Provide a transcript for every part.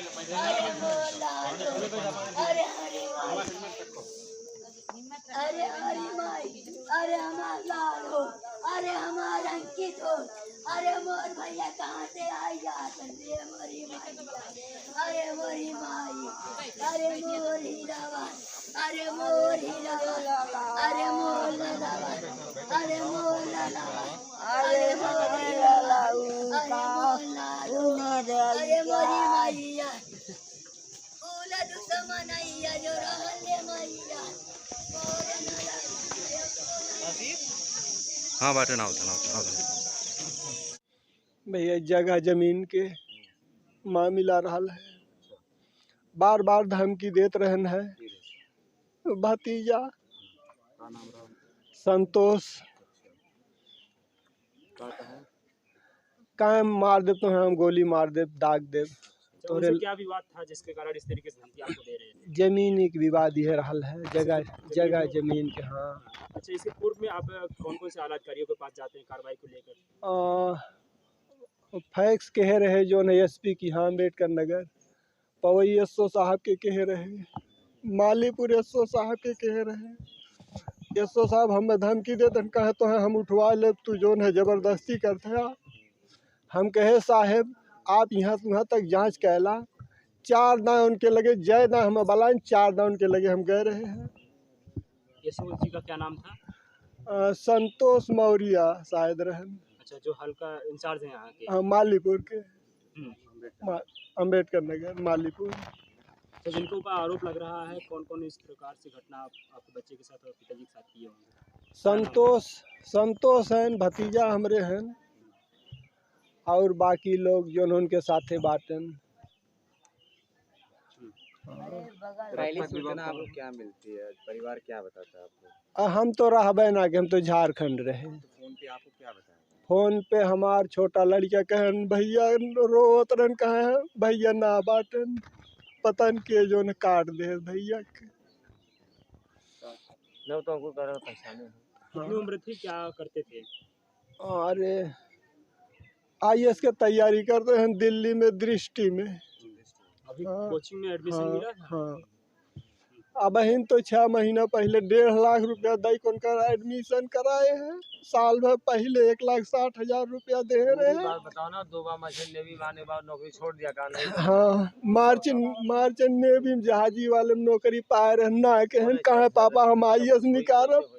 अरे मोला अरे हरी अरे हरी माई अरे हमार लाल हो अरे हमार अंकित हो अरे मोर भैया कहाँ से आई जात रे मोरी माई अरे मोरी माई अरे मोर हीरावा अरे मोर हीरावा अरे मोर लालावा अरे मोर लालावा अरे मोर हीरावा अरे मोरी माईया उला दुश्मनैया जो रहले मैया हाँ बाटे ना भैया जगह जमीन के मामला रहा है, बार बार धमकी देत रहन है। भतीजा संतोष कायम मार दे तो हम गोली मार दे दाग दे। तो क्या विवाद था जिसके कारण इस तरीके से धमकी आपको दे रहे थे? जमीन एक विवाद ये रहा है, जगह जमीन के। हाँ। अच्छा, इसके पूर्व में आप कौन कौन से आला अधिकारियों के पास जाते हैं कार्रवाई को लेकर? फैक्स कहे रहे जो न एसपी की हाँ अम्बेडकर नगर, पवई एसओ साहब के कहे रहे, मालीपुर एसओ साहब के कहे रहे। एसओ साहब हमें धमकी देते कहे तो है हम उठवा ले, तू जो है ज़बरदस्ती करते। हम कहे साहेब आप यहाँ तक जांच कैला, 4 ना उनके लगे, जय ना हमें बलान 4 ना उनके लगे, हम गए रहे हैं। एसओ जी का क्या नाम था? संतोष मौर्य शायद रहन। अच्छा, जो हल्का इंचार्ज है यहाँ के? हाँ, मालीपुर के, अम्बेडकर नगर मालीपुर। तो जिनको ऊपर आरोप लग रहा है, कौन कौन इस प्रकार से घटना आपके बच्चे के साथ और पिताजी के साथ किए होंगे? संतोष हैं, भतीजा हमरे हैं, और बाकी लोग जो उनके साथे बाटन। पहली सूचना आपको क्या मिलती है, परिवार क्या बताता है आपको? हम तो रहबे ना कि हम तो झारखंड रहे। तो फोन पे आपको क्या बताया? फोन पे हमार छोटा लड़का कहन भैया रोत रहन, कहे भैया ना बाटन, पतन के जो न काट दे भैया के। तो आपको कर पहचाने? कितनी उम्र थी, क्या करते थे? अरे IAS के तैयारी करते हैं दिल्ली में, दृष्टि में। अभी कोचिंग में एडमिशन मिला था? हाँ। अब इन तो 6 महीना पहले 1.5 लाख रुपया दे उनका एडमिशन कराए हैं। साल भर पहले 1,60,000 रुपया दे रहे हैं। बताओ ना, 2 बार मशीन नेवी आने बाद नौकरी छोड़ दिया का नहीं? हाँ, मार्च नेवी में जहाजी वाले में नौकरी पाए रहे ना, कहन कहे पापा हम IAS निकारब।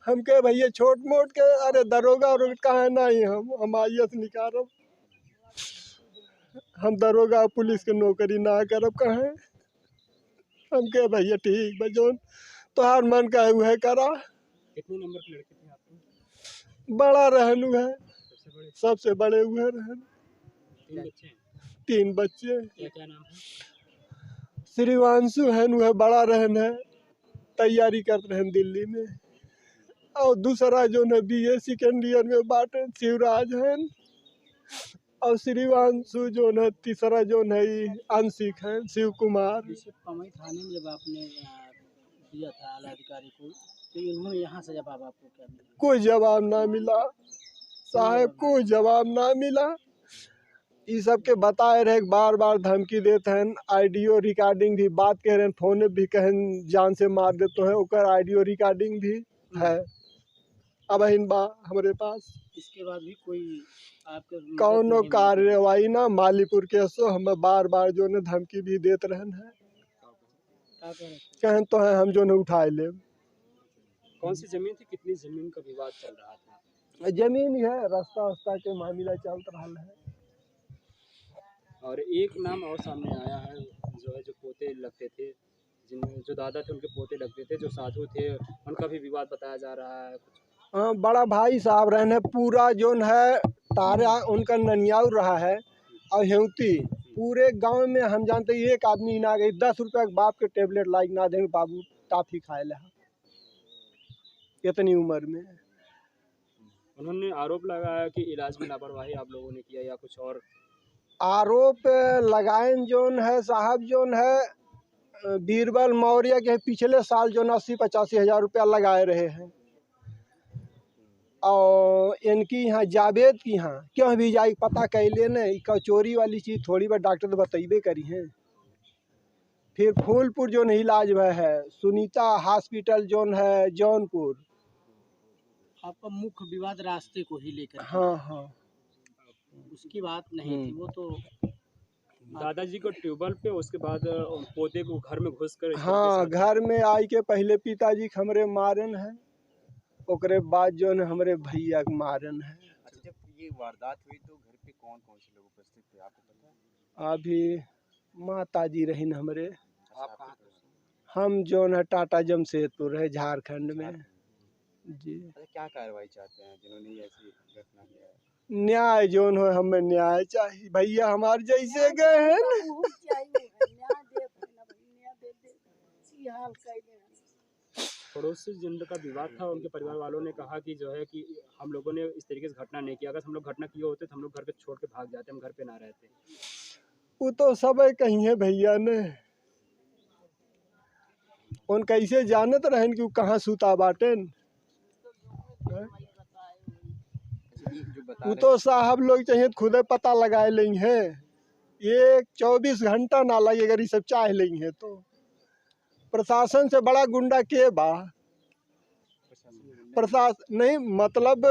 हम कहे भैया छोट मोट के, अरे दरोगा कहे नहीं, हम IAS निकारब, हम दरोगा पुलिस के नौकरी ना करब कहे। हम कहे भैया ठीक बा, जोन तोहार मन का है वह करा। कितने नंबर के लड़के थे आपके? बड़ा रहन है, सबसे बड़े हुए रहन। 3 बच्चे। क्या नाम है? श्रीवांशु है, वह बड़ा रहन है, तैयारी कर रहे हैं दिल्ली में। और दूसरा जो है BA सेकेंड ईयर में बाटे, शिवराज है। और श्रीवांशु जो है तीसरा जो है अंशिक है, शिव कुमार। पवई थाने में जब आपने दिया था आला अधिकारी को, तो उन्होंने यहाँ से जवाब आपको क्या मिला? कोई जवाब ना मिला साहब, कोई जवाब ना मिला। ये सब के बताए रहे, बार बार धमकी देते हैं। ऑडियो रिकॉर्डिंग भी बात कह रहे हैं, फोन भी कहन जान से मार देते हैं, ओकर ऑडियो रिकॉर्डिंग भी है अब हमारे पास। इसके बाद भी कोई आपके कौनो कार्रवाई ना, मालीपुर के सो हमें बार बार जो है धमकी भी देते रहन है, कहन तो है हम जो है उठाए ले। कौन सी जमीन थी, कितनी जमीन का विवाद चल रहा था? जमीन है, रास्ता के मामला चल रहा है। और एक नाम और सामने आया है, जो पोते लगते थे, जो दादा थे उनके पोते लगते थे, जो साधु थे, उनका भी विवाद बताया जा रहा है। हाँ, बड़ा भाई साहब रहने, पूरा जो है तारा उनका ननियाऊ रहा है। और हेउती पूरे गांव में हम जानते एक आदमी ना गई 10 रुपया के बाप के टेबलेट लाइक ना देंगे, बाबू टाफी खाए ला इतनी उम्र में। उन्होंने आरोप लगाया कि इलाज में लापरवाही आप लोगों ने किया या कुछ और आरोप लगाए। जोन है साहब, जोन है बीरबल मौर्य के पिछले साल जो 80-85 हज़ार रुपया लगाए रहे हैं। और इनकी यहाँ जावेद की यहाँ क्यों भी जाई पता कैले न चोरी वाली चीज़ थोड़ी बार डॉक्टर तो बतैबे करी हैं। फिर फूलपुर जो इलाज हुआ है सुनीता हॉस्पिटल जोन है जौनपुर। आपका मुख्य विवाद रास्ते को ही लेकर, हाँ हाँ उसकी बात नहीं थी, वो तो दादाजी को ट्यूबवेल पे, उसके बाद पोते को घर में घुस कर हाँ घर में आई के पहले पिताजी के हमरे मारन है, ओकरे बाद जो है हमरे भैया के मारन है। अच्छा, जब ये वारदात हुई तो घर पे कौन कौन से लोग उपस्थित थे आपको पता है? अभी माता जी रहीन हमरे, आप कहाँ पे? हम जो है टाटा जमशेदपुर है झारखंड में जी। अच्छा, क्या कार्रवाई चाहते हैं जिन्होंने ये ऐसी घटना किया है? न्याय जोन हो हमें न्याय चाहिए भैया हमारे जैसे गए हैं न। पड़ोसी जिनका विवाद था उनके परिवार वालों ने कहा कि जो है कि हम लोगों ने इस तरीके से घटना नहीं किया, अगर हम लोग घटना किए होते तो हम लोग घर पे छोड़ के भाग जाते, हम घर पे ना रहते। वो तो सब कहीं है भैया ने, उन कैसे जानत रहन कि कहाँ सुता बाटन। वो तो साहब लोग चाहिए खुद पता लगाए लेंगे हैं, ये 24 घंटा ना लगे अगर ये सब चाह लेंगे तो। प्रशासन से बड़ा गुंडा के बा, प्रशासन नहीं मतलब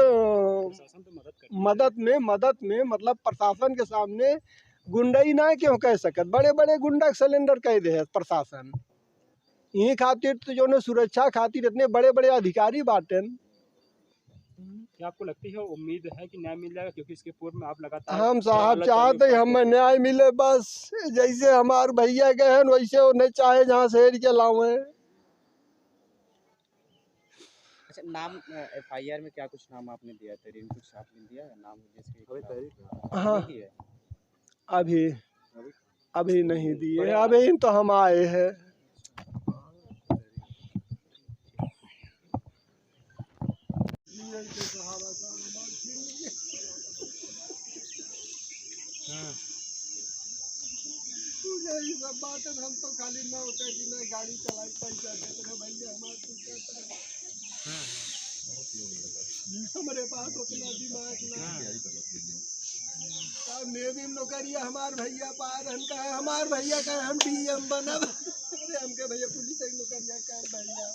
मदद में मतलब प्रशासन के सामने गुंडाई ना क्यों कह सकत, बड़े बड़े गुंडा सिलेंडर कह दे है प्रशासन। यही खातिर तो जो सुरक्षा खातिर इतने बड़े बड़े अधिकारी बाटन। क्या आपको लगती है उम्मीद है कि न्याय मिल जाएगा, क्योंकि इसके पूर्व में आप लगातार हम साहब चाहते हमें न्याय मिले, बस जैसे हमारे भैया गए हैं वैसे उन्हें चाहे जहाँ शहर के लावे। अच्छा, नाम FIR में क्या कुछ नाम आपने दिया था, कुछ आपने दिया है नाम जिसके? हाँ दिया है? अभी नहीं दिए, अभी तो हम आए हैं। यही सब बात है, हम तो खाली ना होता कि ना गाड़ी चलाई पैसा देते रहे भैया हमारे हमारे पास उतना दिमाग ना नेवी नौकरिया हमार भैया पार हम कहे, हमार भैया कहे हम DM बनब, अरे हमके भैया पुलिस की नौकरिया कहे भैया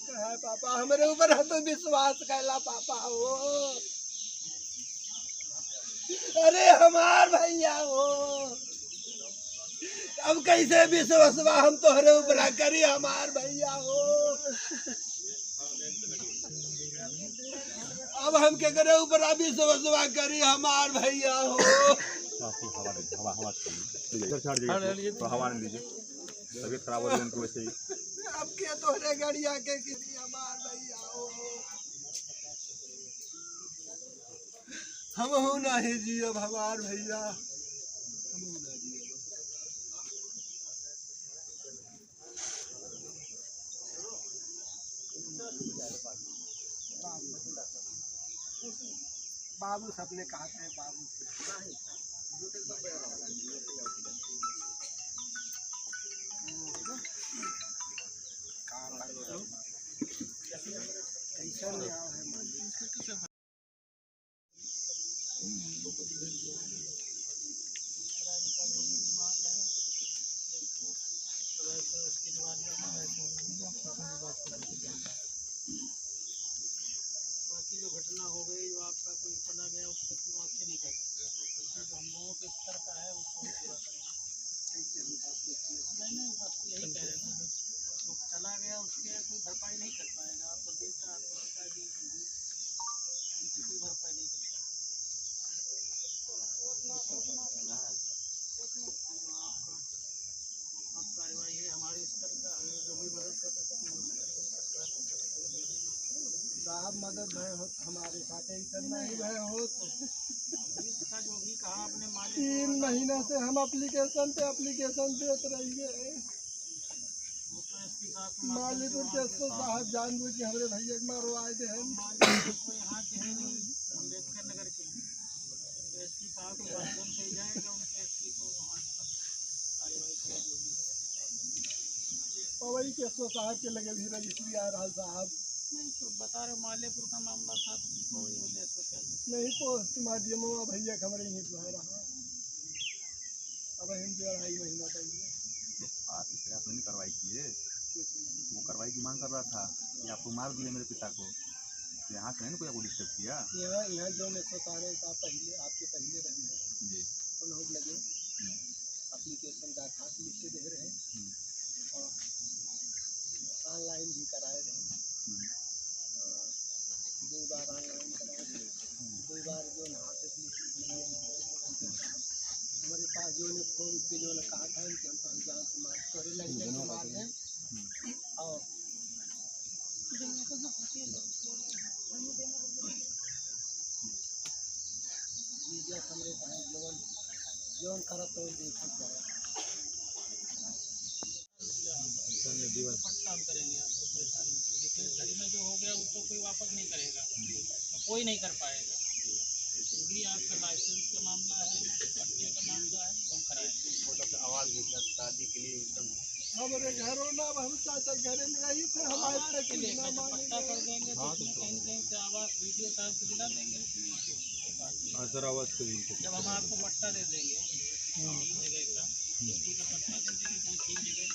कहे पापा हमारे ऊपर है तो विश्वास कैला पापा हो, अरे हमार भैया हो अब कैसे विश्वासवा हम तोहरे ऊपर करी हमार भैया हो। अब हम के करे ऊपर विश्वासवा करी हमार भैया हो। तबीयत खराब हो रही है उनको वैसे ही। अब के तोहरे गाड़िया के किसी हमार भैया हो, हम हो नहीं जी अब हमार भैया हम हो नहीं जी। बाबू सबने कहा थे बाबू कैसा नहीं आओ है बाकी जो घटना हो गई, जो आपका कोई चला गया उसको तो आपसे नहीं कर सकते, जो हम लोगों के स्तर का है उसको हम पूरा करेंगे। नहीं बस यही कह रहे हैं ना, जो चला गया उसके कोई भरपाई नहीं कर पाएगा। आपको बेटा आपके पिताजी उनकी कोई भरपाई नहीं कर पाएगा। अब कार्रवाई है हमारे स्तर का, हमें जो भी मदद कर सकते हैं साहब मदद भय हो हमारे साथ ही करना ही भय हो तो इसका जो भी कहा आपने मालिक 3 महीने से हम एप्लीकेशन देते रहिए। मालिक उनके साहब जानबूझ के हमारे भैया के मारवाए दे हैं। यहाँ के हैं नहीं, अम्बेडकर नगर के हैं, SP साहब के माध्यम से जाएगा, उनके SP को वहाँ कार्रवाई करें जो भी। और वही के साहब के लगे भी रजिस्ट्री आ रहा साहब नहीं तो बता रहे हो मालेपुर का मामला था तो कोई वजह से क्या नहीं पोस्ट माध्यम भैया हमारे यहीं जो है रहा अब हम 2.5 महीना पहले तो आप इससे आपने नहीं कार्रवाई किए, वो कार्रवाई की मांग कर रहा था कि आपको मार दिया मेरे पिता को, तो यहाँ से नहीं ना कोई आपको डिस्टर्ब किया। यहाँ जो 117 का पहले आपके पहले रहे हैं जी उन्होंने लगे एप्लीकेशन दरखास्त लिख के दे रहे हैं और ऑनलाइन भी कराए रहे हैं। 2 बार ऑनलाइन कराए थे, 2 बार जो हाथ से हमारे पास जो ने फोन पे जो ने कहा था कि हम कहीं जान से मार थोड़े लग जाए तो मार दें और मीडिया हमरे कहा जोन करत तो देख जाए पट्टा करेंगे आपको परेशानी। देखिए घर में जो हो गया उसको कोई वापस नहीं करेगा, कोई नहीं कर पाएगा। भी आपका लाइसेंस का मामला है, पट्टे का मामला है, हम कराएंगे। आवाज़ भी शादी के लिए एकदम हमारे घरों ना हम चाचा घर में रही थे हमारे आवास के लिए पट्टा कर देंगे तो उसमें कहीं कहीं से आवास वीडियो साहब को दिला देंगे। सर आवाज़ के जब हम आपको पट्टा दे देंगे जगह का, मिट्टी का पट्टा दे देंगे कोई ठीक जगह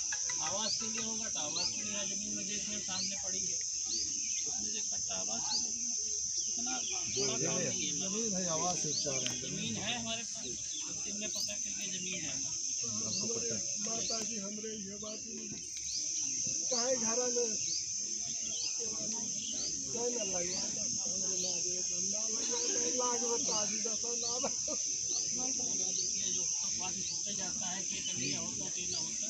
आवास के लिए होगा तो आवास के लिए जमीन में जैसे सामने पड़ी है उसमें एक पट्टा आवास के लिए इतना बड़ा काम नहीं है। जमीन है आवाज से जमीन है हमारे पास, हमने पता करके जमीन है माता जी हमरे ये बात काहे घर में नहीं ना लगवा हमरे ना दे ना लगा लाग बता दी दस ना जो बात होते जाता है कि कहीं होता कि ना होता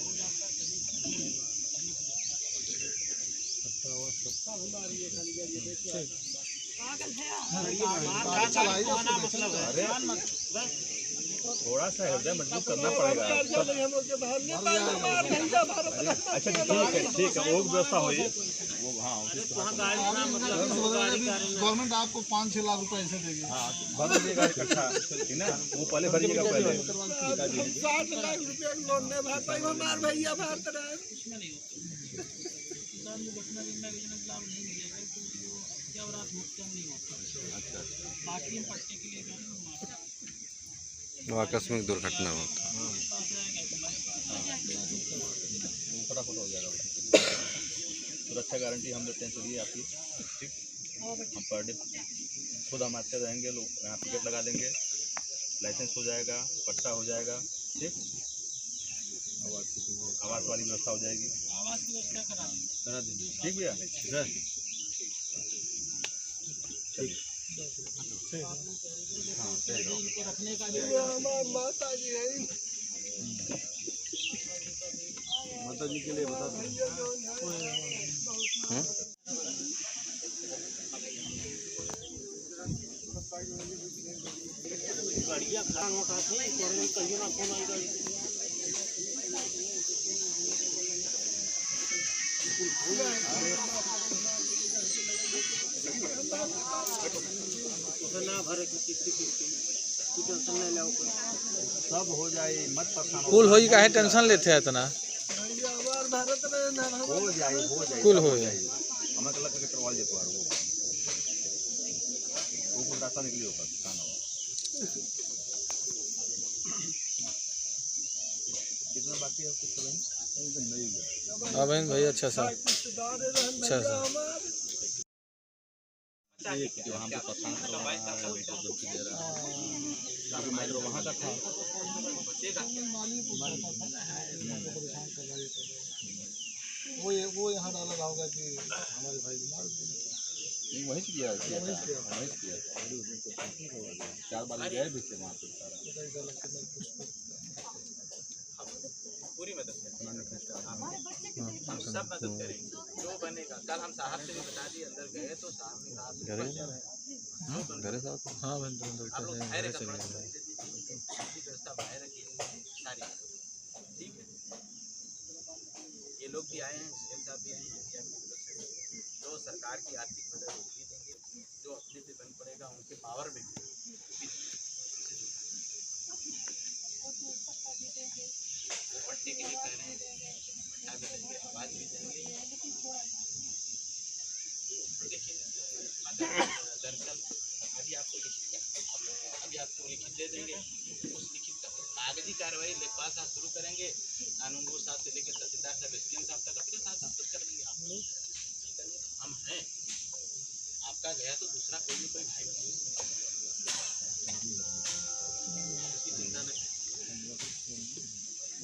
हो जाता कभी हमारी ये खाली ये देखिए थोड़ा सा हृदय मजबूत करना पड़ेगा। अच्छा ठीक है वो व्यवस्था हो वो हाँ गवर्नमेंट आपको 5-6 लाख रुपए ऐसे देगी। हाँ भर दीजिएगा इकट्ठा ठीक ना, वो पहले भरिएगा पहले 60 लाख रुपया लोन नहीं भर पाई हमार भैया भारत रहे उसमें नहीं होता किसान को घटना बीमा योजना का लाभ नहीं मिलेगा क्योंकि वो हत्या और आत्महत्या नहीं होता। बाकी हम पट्टे के लिए आकस्मिक दुर्घटना होता है। पास रहेगा तुम्हारे पास फटाफट हो जाएगा। सुरक्षा गारंटी हम देते हैं चलिए आपकी ठीक, हम पर डे खुद हम आते रहेंगे, लोग यहाँ टिकट लगा देंगे, लाइसेंस हो जाएगा, पट्टा हो जाएगा ठीक, आवास वाली व्यवस्था हो जाएगी, आवास की व्यवस्था करा देंगे ठीक भैया सर ठीक हाँ इनको रखने का भी हमार माता जी है माता जी के लिए बता दो। गाड़ियाँ खराब होता है कहीं ना फोन आई गाड़ी ना भरे सब हो जाए मत परेशान कुल होई काहे टेंशन लेते हैं इतना, हमार भारत में ना हो जाए कुल हो जाए हमें गलत करके करवा दिया तुम्हारे वो कुछ रास्ता निकली होगा किसान होगा। कितना बाकी है कुछ नहीं हाँ बहन भाई अच्छा सा अच्छा सा जो हम तो परेशान कर रहा है उनको धमकी दे रहा है क्योंकि मैं तो वहाँ का था वो यहाँ डाला होगा कि हमारे भाई को मार दिया। नहीं वहीं से किया वहीं से किया 4 बार गए भी थे वहाँ पे सारा पूरी मदद हम सब मदद करेंगे जो बनेगा। कल हम साहब से भी बता दिए, अंदर गए तो साहब ने कहा हाँ व्यवस्था बाहर रखी सारी ठीक है। ये लोग भी आए हैं, शेख साहब भी आए हैं, जो सरकार की आर्थिक मदद वो भी देंगे, जो अपने से बन पड़ेगा उनके पावर में वो पट्टे के लिए कह रहे हैं, आवाज़ भी देंगे। देखिए दरअसल अभी आपको लिखित अभी आपको लिखित दे देंगे, उस लिखित का कागजी कार्रवाई लेखपाल साहब शुरू करेंगे, कानून वो साहब से लेकर तहसीलदार साहब एसडीएम साहब तक अपने साथ आप कर देंगे। आप हम हैं, आपका गया तो दूसरा कोई भी कोई भाई बहन उसकी चिंता न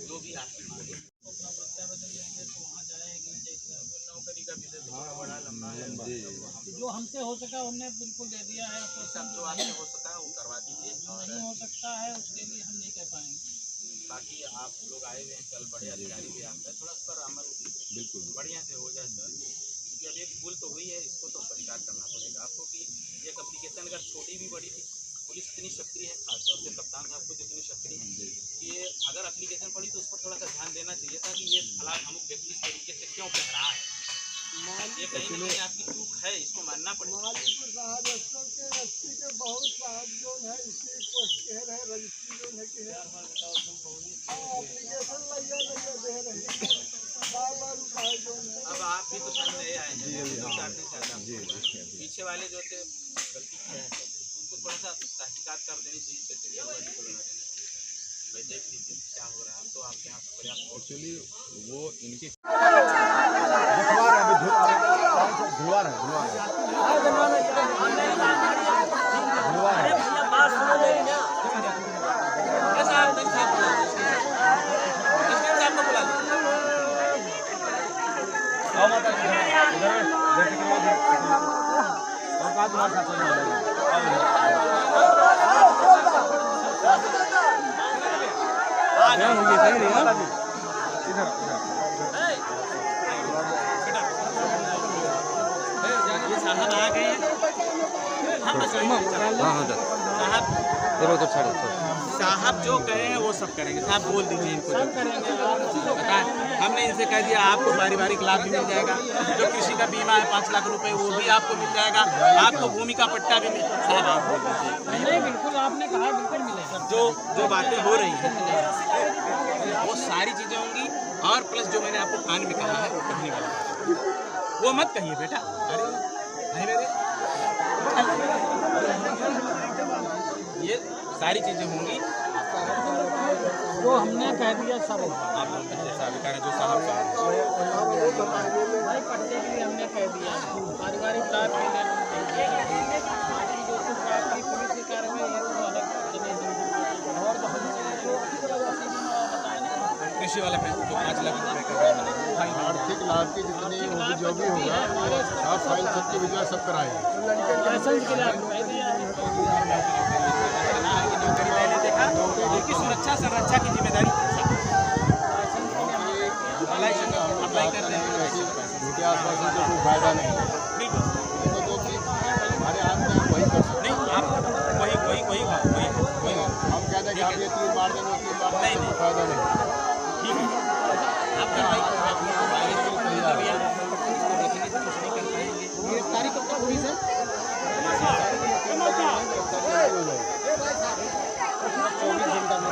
जो भी आपकी मांग है अपना प्रत्यावेदन लेंगे तो वहाँ जाएगी। जैसे नौकरी का विषय थोड़ा बड़ा लंबा है, जो हमसे हो सका हमने बिल्कुल दे दिया है। तो सब जो आपसे हो सका है वो करवा दीजिए, और नहीं हो सकता है उसके लिए हम नहीं कह पाएंगे। बाकी आप लोग आए हुए हैं, कल बड़े अधिकारी भी आप हैं, थोड़ा उस पर अमल बिल्कुल बढ़िया से हो जाए सर, क्योंकि अब एक भूल तो हुई है, इसको तो स्वीकार करना पड़ेगा आपको कि एक एप्लीकेशन अगर छोटी भी बड़ी थी, पुलिस इतनी सक्रिय है, खासतौर से कप्तान साहब को जितनी सक्रिय है कि ये अगर एप्लीकेशन पड़ी तो उस पर थोड़ा सा ध्यान देना चाहिए था कि ये फलां अमुक व्यक्ति इस तरीके से क्यों कह रहा है। ये कहीं ना कहीं आपकी चूक है, इसको मानना पड़ेगा। मालीपुर साहब एसपी के बहुत साहब जो है इसी पोस्ट के है, रजिस्ट्री जो है कि एप्लीकेशन लगे दे रहे हैं, बार उठाए जो है। अब आप भी तो सामने नए आए हैं, 2-4 दिन से पीछे वाले जो थे गलती है उनको थोड़ा सा तहकीकात कर देनी चाहिए, भाई देख लीजिए क्या हो रहा है। तो आपके यहाँ पर्याप्त एक्चुअली वो इनकी साहब आ गए हैं। साहब जो कहे हैं वो सब करेंगे। साहब बोल दीजिए इनको, सब करेंगे। हमने इनसे कह दिया आपको पारिवारिक लाभ भी मिल जाएगा, जो कृषि का बीमा है 5 लाख रुपए वो भी आपको मिल जाएगा, आपको भूमि का पट्टा भी मिल। साहब आप बोल दीजिए। नहीं बिल्कुल आपने कहा बिल्कुल मिलेगा। जो बातें हो रही हैं वो सारी चीज़ें होंगी, और प्लस जो मैंने आपको कान में कहा है कहने वाला वो मत कहिए बेटा। अरे भाई मेरे ये सारी चीज़ें होंगी जो हमने कह दिया सब होगा। आप लोग जैसा भी करें, जो साहब का भाई पट्टे के लिए हमने कह दिया, पारिवारिक लाभ के लिए बाकी जो कुछ आपकी पुलिस की कार्रवाई है वो अलग चलेगी। और तो हमने जो बताया ना कृषि वाला जो 5 लाख रुपए का आर्थिक लाभ की जितनी जो भी होगा आप फाइल सबकी विजय सब कराएंगे। लाइसेंस के लिए आपको कह दिया है। नौकरी मैंने देखा उनकी सुरक्षा संरक्षा की जिम्मेदारी अप्लाई कर रहे हैं। उनके आसपास से कोई फायदा नहीं, बिल्कुल तो जो चीज़ हमारे हाथ में है वही कर सकते नहीं, आप वही हम कह दें कि आप ये 3 बार देंगे 3 बार नहीं, कोई फायदा नहीं। ठीक है। आप गिरफ्तारी कब तक हुई सर? 24 घंटा में